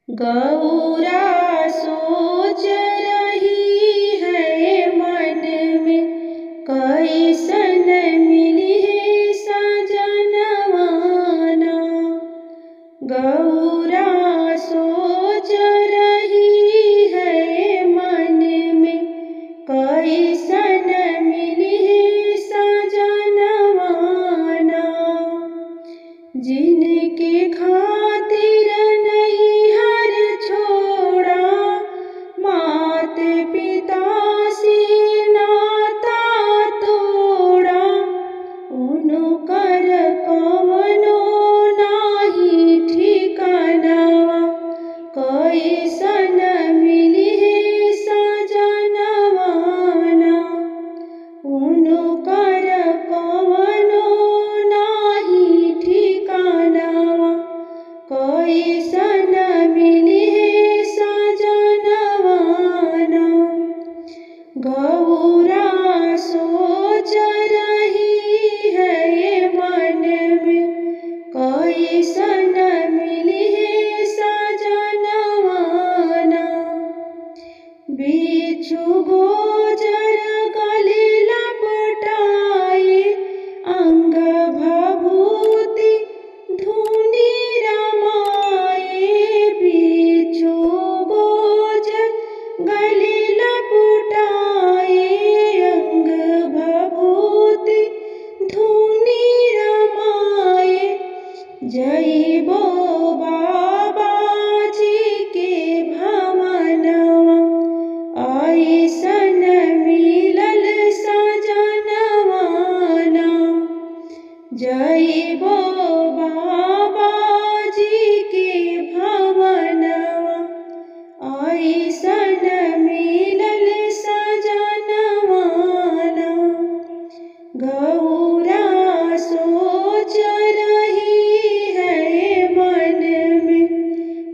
गौरा सोच रही है मन में, कैसन मिली सजनवाना। गौरा सोच रही है मन में, कैसन मिली सजनवाना। जिनके खातिर नैहर छोड़ा, मात पिता से नाता तोड़ा। उनकर कवनो नाही ठिकानवा, कैसन मिली सजनवाना। उनकर कवनो नाही ठिकानवा, कैसन मिली सजनवाना। गौरा सोच रही है मन में, कैसन मिली सजनवाना। बिच्छू गोचर गले लपटाए, अंग भभूति धूनि रमाए। बिच्छू गोचर गले लपटाए, अंग भभूति धूनि रमाए। जइबो बाबाजी के भवनवा, ऐसन मिलल सजनवाना। जइबो बाबाजी के भवनवा, ऐसन मिलल सजनवाना। गौरा सोच रही है मन में,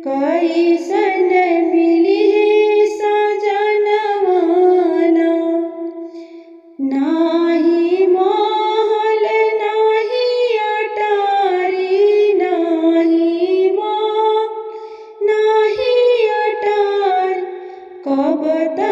कैसन मिली सजनवाना। नाही महल नाही अटारी, नाही अटार, कब तक